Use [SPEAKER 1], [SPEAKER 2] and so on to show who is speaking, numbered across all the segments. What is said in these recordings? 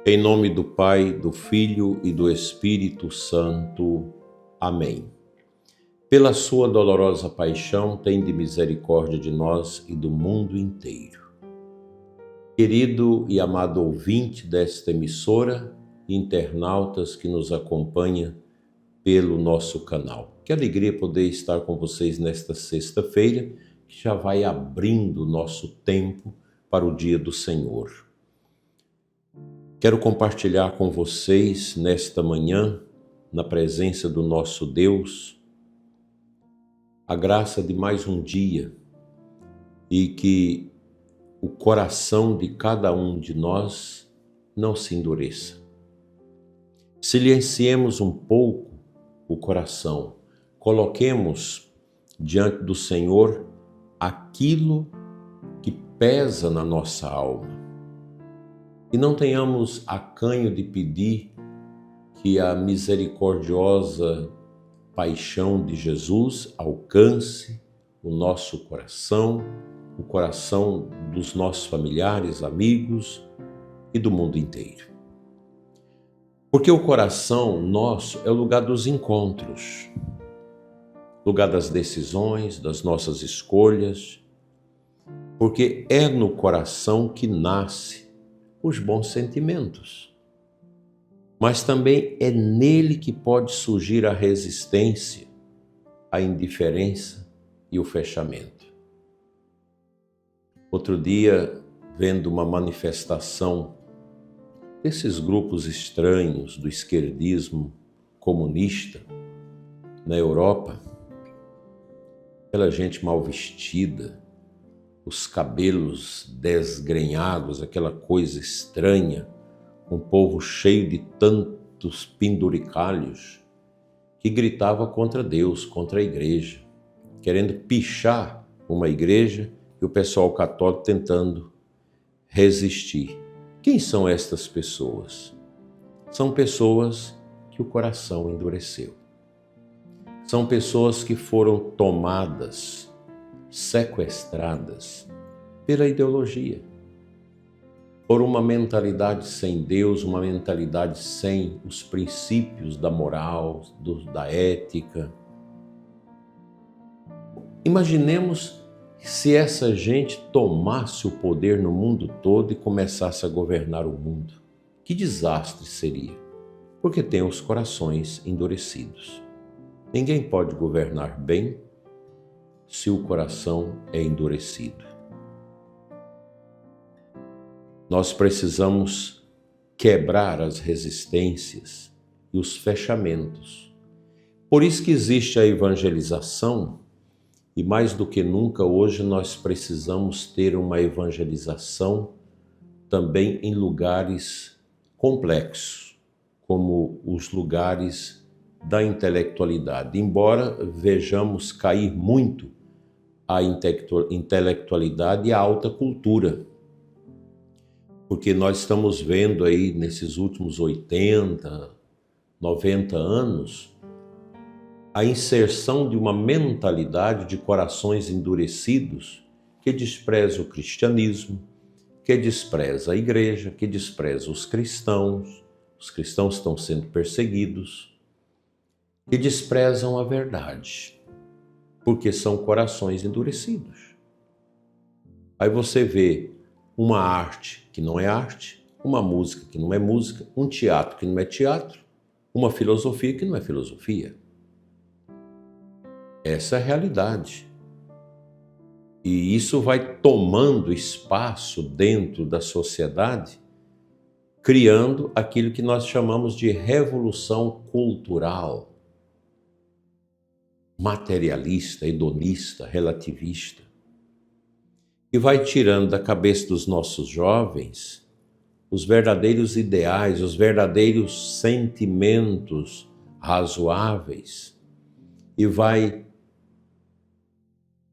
[SPEAKER 1] Em nome do Pai, do Filho e do Espírito Santo. Amém. Pela sua dolorosa paixão, tende misericórdia de nós e do mundo inteiro. Querido e amado ouvinte desta emissora, internautas que nos acompanha pelo nosso canal. Que alegria poder estar com vocês nesta sexta-feira, que já vai abrindo o nosso tempo para o dia do Senhor. Quero compartilhar com vocês nesta manhã, na presença do nosso Deus, a graça de mais um dia e que o coração de cada um de nós não se endureça. Silenciemos um pouco o coração, coloquemos diante do Senhor aquilo que pesa na nossa alma. E não tenhamos acanho de pedir que a misericordiosa paixão de Jesus alcance o nosso coração, o coração dos nossos familiares, amigos e do mundo inteiro. Porque o coração nosso é o lugar dos encontros, lugar das decisões, das nossas escolhas, porque é no coração que nasce os bons sentimentos. Mas também é nele que pode surgir a resistência, a indiferença e o fechamento. Outro dia, vendo uma manifestação desses grupos estranhos do esquerdismo comunista na Europa, aquela gente mal vestida, os cabelos desgrenhados, aquela coisa estranha, um povo cheio de tantos penduricalhos, que gritava contra Deus, contra a igreja, querendo pichar uma igreja e o pessoal católico tentando resistir. Quem são estas pessoas? São pessoas que o coração endureceu. São pessoas que foram tomadas, sequestradas pela ideologia, por uma mentalidade sem Deus, uma mentalidade sem os princípios da moral, da ética. Imaginemos se essa gente tomasse o poder no mundo todo e começasse a governar o mundo. Que desastre seria, porque tem os corações endurecidos. Ninguém pode governar bem se o coração é endurecido. Nós precisamos quebrar as resistências e os fechamentos. Por isso que existe a evangelização, e mais do que nunca hoje nós precisamos ter uma evangelização também em lugares complexos, como os lugares da intelectualidade. Embora vejamos cair muito a intelectualidade e a alta cultura, porque nós estamos vendo aí nesses últimos 80, 90 anos, a inserção de uma mentalidade de corações endurecidos que despreza o cristianismo, que despreza a igreja, que despreza os cristãos estão sendo perseguidos, que desprezam a verdade, porque são corações endurecidos. Aí você vê uma arte que não é arte, uma música que não é música, um teatro que não é teatro, uma filosofia que não é filosofia. Essa é a realidade. E isso vai tomando espaço dentro da sociedade, criando aquilo que nós chamamos de revolução cultural, materialista, hedonista, relativista, e vai tirando da cabeça dos nossos jovens os verdadeiros ideais, os verdadeiros sentimentos razoáveis, e vai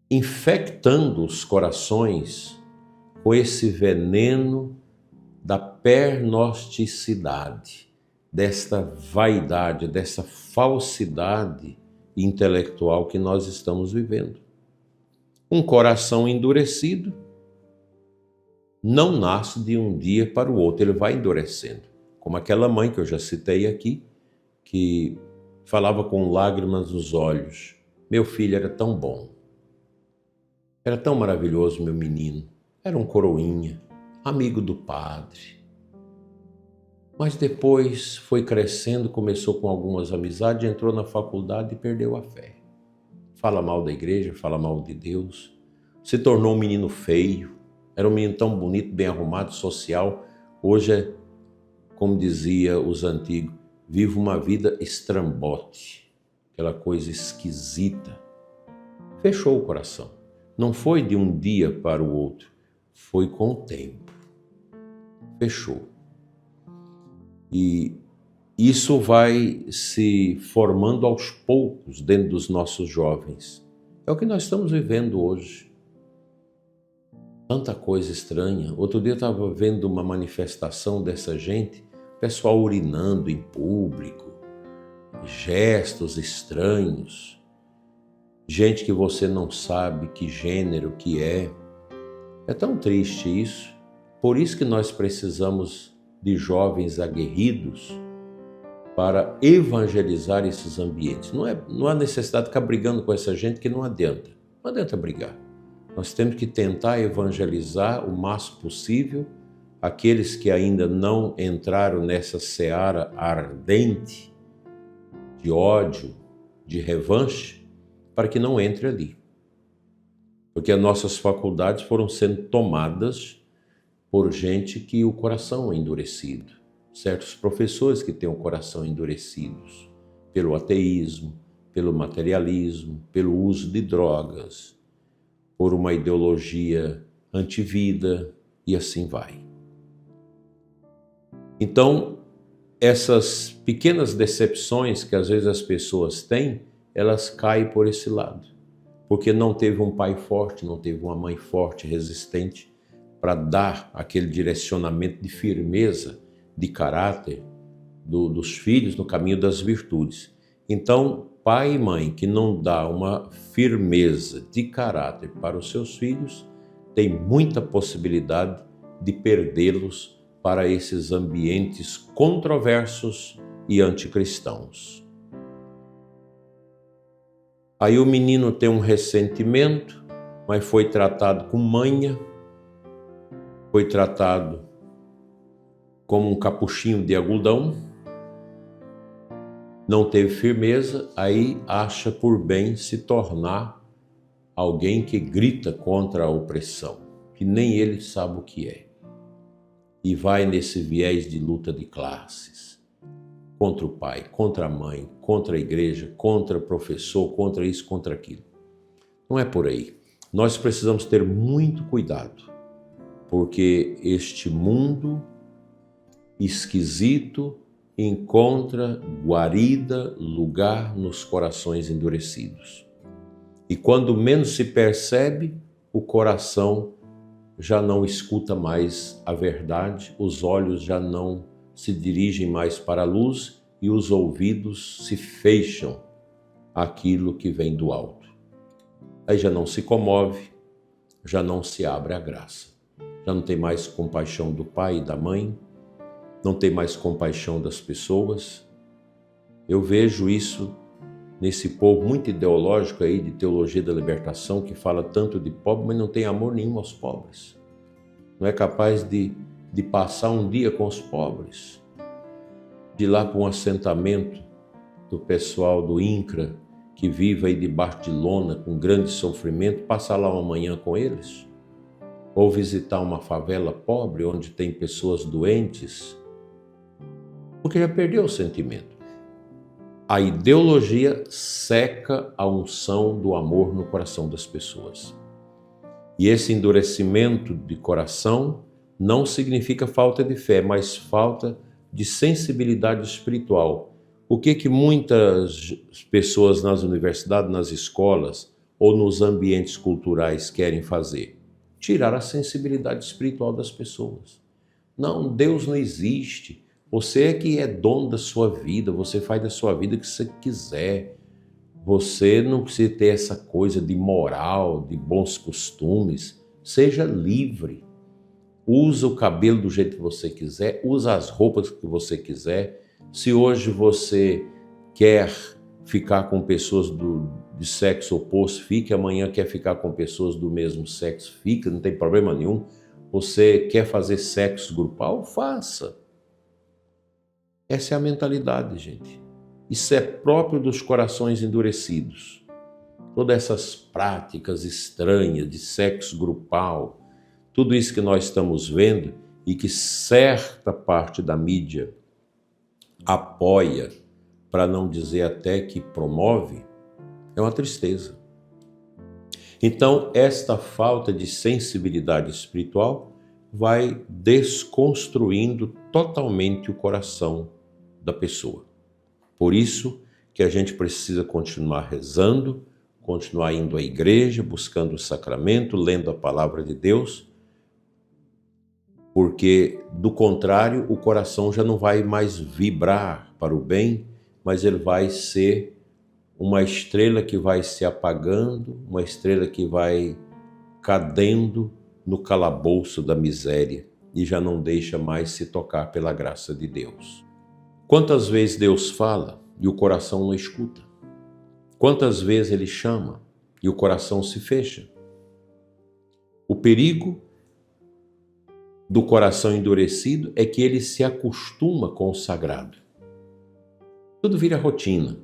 [SPEAKER 1] infectando os corações com esse veneno da pernosticidade, desta vaidade, dessa falsidade intelectual que nós estamos vivendo. Um coração endurecido não nasce de um dia para o outro, ele vai endurecendo. como aquela mãe que eu já citei aqui, que falava com lágrimas nos olhos: meu filho era tão bom, era tão maravilhoso, meu menino, era um coroinha, amigo do padre. Mas depois foi crescendo, começou com algumas amizades, entrou na faculdade e perdeu a fé. Fala mal da igreja, fala mal de Deus, se tornou um menino feio, era um menino tão bonito, bem arrumado, social. Hoje é, como dizia os antigos, vive uma vida estrambote, aquela coisa esquisita. Fechou o coração. Não foi de um dia para o outro, foi com o tempo. Fechou. E isso vai se formando aos poucos dentro dos nossos jovens. É o que nós estamos vivendo hoje. Tanta coisa estranha. Outro dia eu estava vendo uma manifestação dessa gente, pessoal urinando em público, gestos estranhos, gente que você não sabe que gênero que é. É tão triste isso. Por isso que nós precisamos de jovens aguerridos para evangelizar esses ambientes. Não há necessidade de ficar brigando com essa gente, que não adianta. Não adianta brigar. Nós temos que tentar evangelizar o máximo possível aqueles que ainda não entraram nessa seara ardente de ódio, de revanche, para que não entre ali. Porque as nossas faculdades foram sendo tomadas por gente que o coração é endurecido. Certos professores que têm o coração endurecidos pelo ateísmo, pelo materialismo, pelo uso de drogas, por uma ideologia antivida e assim vai. Então, essas pequenas decepções que às vezes as pessoas têm, elas caem por esse lado, porque não teve um pai forte, não teve uma mãe forte, resistente, para dar aquele direcionamento de firmeza, de caráter dos filhos no caminho das virtudes. Então, pai e mãe que não dá uma firmeza de caráter para os seus filhos, tem muita possibilidade de perdê-los para esses ambientes controversos e anticristãos. Aí o menino tem um ressentimento, mas foi tratado com manha, foi tratado como um capuchinho de algodão, não teve firmeza, aí acha por bem se tornar alguém que grita contra a opressão, que nem ele sabe o que é. E vai nesse viés de luta de classes, contra o pai, contra a mãe, contra a igreja, contra o professor, contra isso, contra aquilo. Não é por aí. Nós precisamos ter muito cuidado, porque este mundo esquisito encontra guarida, lugar nos corações endurecidos. E quando menos se percebe, o coração já não escuta mais a verdade, os olhos já não se dirigem mais para a luz e os ouvidos se fecham àquilo que vem do alto. Aí já não se comove, já não se abre a graça, já não tem mais compaixão do pai e da mãe, não tem mais compaixão das pessoas. Eu vejo isso nesse povo muito ideológico aí de teologia da libertação, que fala tanto de pobre, mas não tem amor nenhum aos pobres. Não é capaz de passar um dia com os pobres, de ir lá para um assentamento do pessoal do INCRA, que vive aí debaixo de lona, com grande sofrimento, passar lá uma manhã com eles. Ou visitar uma favela pobre, onde tem pessoas doentes, porque já perdeu o sentimento. A ideologia seca a unção do amor no coração das pessoas. E esse endurecimento de coração não significa falta de fé, mas falta de sensibilidade espiritual. O que muitas pessoas nas universidades, nas escolas ou nos ambientes culturais querem fazer? Tirar a sensibilidade espiritual das pessoas. Não, Deus não existe. Você é que é dono da sua vida, você faz da sua vida o que você quiser. Você não precisa ter essa coisa de moral, de bons costumes. Seja livre. usa o cabelo do jeito que você quiser, usa as roupas que você quiser. Se hoje você quer ficar com pessoas de sexo oposto, fique. Amanhã quer ficar com pessoas do mesmo sexo, fica, não tem problema nenhum. Você quer fazer sexo grupal? Faça. Essa é a mentalidade, gente. Isso é próprio dos corações endurecidos. Todas essas práticas estranhas de sexo grupal, tudo isso que nós estamos vendo e que certa parte da mídia apoia, para não dizer até que promove, é uma tristeza. Então, esta falta de sensibilidade espiritual vai desconstruindo totalmente o coração da pessoa. Por isso que a gente precisa continuar rezando, continuar indo à igreja, buscando o sacramento, lendo a palavra de Deus, porque, do contrário, o coração já não vai mais vibrar para o bem, mas ele vai ser uma estrela que vai se apagando, uma estrela que vai cadendo no calabouço da miséria e já não deixa mais se tocar pela graça de Deus. Quantas vezes Deus fala e o coração não escuta? Quantas vezes Ele chama e o coração se fecha? O perigo do coração endurecido é que ele se acostuma com o sagrado. Tudo vira rotina,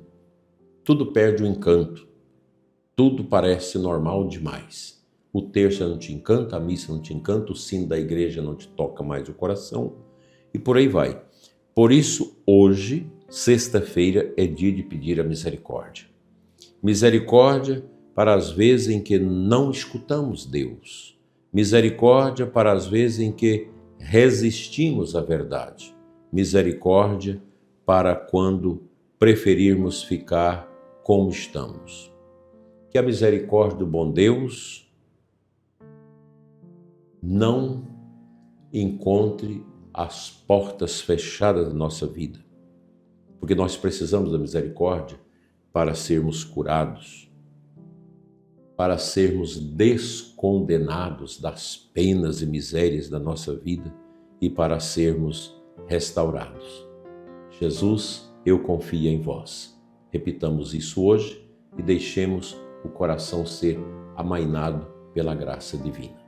[SPEAKER 1] tudo perde o encanto, tudo parece normal demais. O terço não te encanta, a missa não te encanta, o sino da igreja não te toca mais o coração e por aí vai. Por isso, hoje, sexta-feira, é dia de pedir a misericórdia. Misericórdia para as vezes em que não escutamos Deus. Misericórdia para as vezes em que resistimos à verdade. Misericórdia para quando preferirmos ficar como estamos. Que a misericórdia do bom Deus não encontre as portas fechadas da nossa vida, porque nós precisamos da misericórdia para sermos curados, para sermos descondenados das penas e misérias da nossa vida e para sermos restaurados. Jesus, eu confio em vós. Repitamos isso hoje e deixemos o coração ser amainado pela graça divina.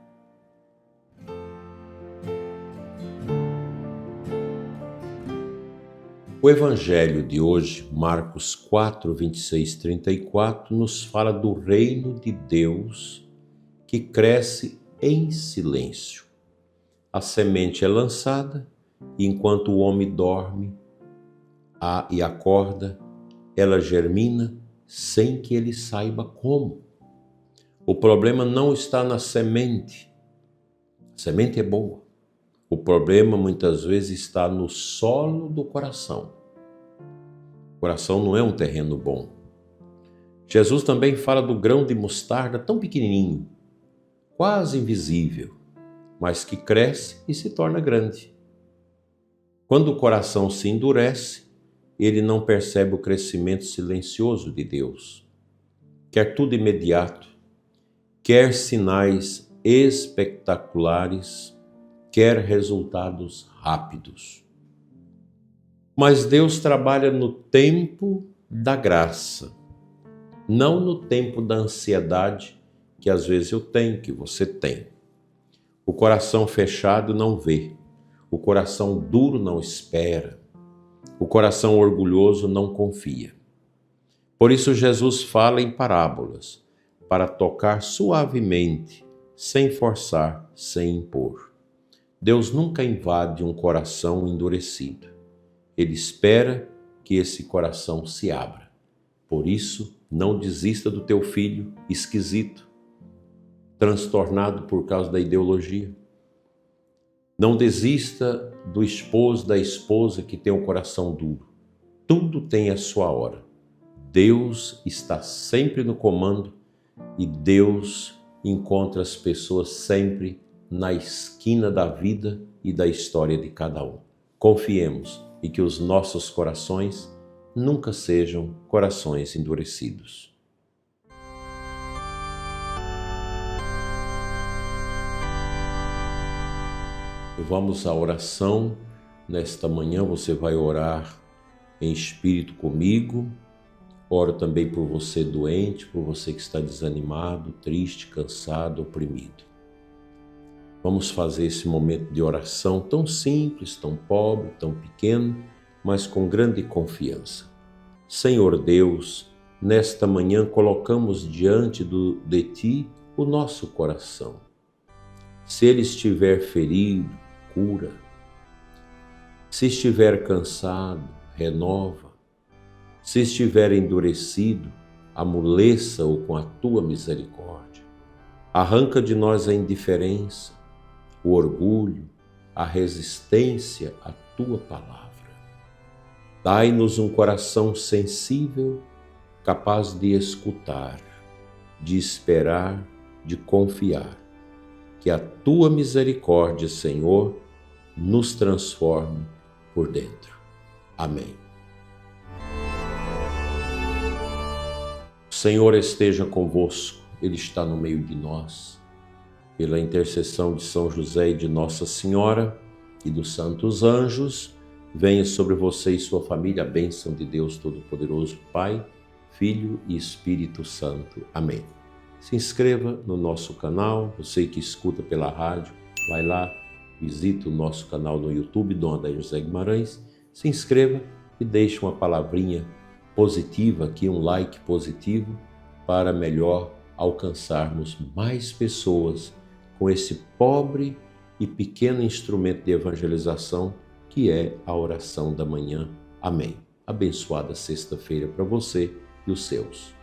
[SPEAKER 1] O Evangelho de hoje, Marcos 4, 26, 34, nos fala do reino de Deus que cresce em silêncio. A semente é lançada e enquanto o homem dorme e acorda, ela germina sem que ele saiba como. O problema não está na semente. A semente é boa. O problema muitas vezes está no solo do coração. O coração não é um terreno bom. Jesus também fala do grão de mostarda tão pequenininho, quase invisível, mas que cresce e se torna grande. Quando o coração se endurece, ele não percebe o crescimento silencioso de Deus. Quer tudo imediato, quer sinais espetaculares, quer resultados rápidos. Mas Deus trabalha no tempo da graça, não no tempo da ansiedade que às vezes eu tenho, que você tem. O coração fechado não vê, o coração duro não espera, o coração orgulhoso não confia. Por isso Jesus fala em parábolas, para tocar suavemente, sem forçar, sem impor. Deus nunca invade um coração endurecido. Ele espera que esse coração se abra. Por isso, não desista do teu filho esquisito, transtornado por causa da ideologia. Não desista do esposo, da esposa que tem o coração duro. Tudo tem a sua hora. Deus está sempre no comando e Deus encontra as pessoas sempre na esquina da vida e da história de cada um. Confiemos e que os nossos corações nunca sejam corações endurecidos. Vamos à oração. Nesta manhã você vai orar em espírito comigo. Oro também por você doente, por você que está desanimado, triste, cansado, oprimido. Vamos fazer esse momento de oração tão simples, tão pobre, tão pequeno, mas com grande confiança. Senhor Deus, nesta manhã colocamos diante de Ti o nosso coração. Se ele estiver ferido, cura. Se estiver cansado, renova. Se estiver endurecido, amoleça-o com a Tua misericórdia. Arranca de nós a indiferença, o orgulho, a resistência à Tua palavra. Dai-nos um coração sensível, capaz de escutar, de esperar, de confiar. Que a Tua misericórdia, Senhor, nos transforme por dentro. Amém. O Senhor esteja convosco, Ele está no meio de nós. Pela intercessão de São José e de Nossa Senhora e dos santos anjos, venha sobre você e sua família a bênção de Deus Todo-Poderoso, Pai, Filho e Espírito Santo. Amém. Se inscreva no nosso canal, você que escuta pela rádio, vai lá, visita o nosso canal no YouTube, Dom Adair José Guimarães, se inscreva e deixe uma palavrinha positiva aqui, um like positivo, para melhor alcançarmos mais pessoas com esse pobre e pequeno instrumento de evangelização que é a oração da manhã. Amém. Abençoada sexta-feira para você e os seus.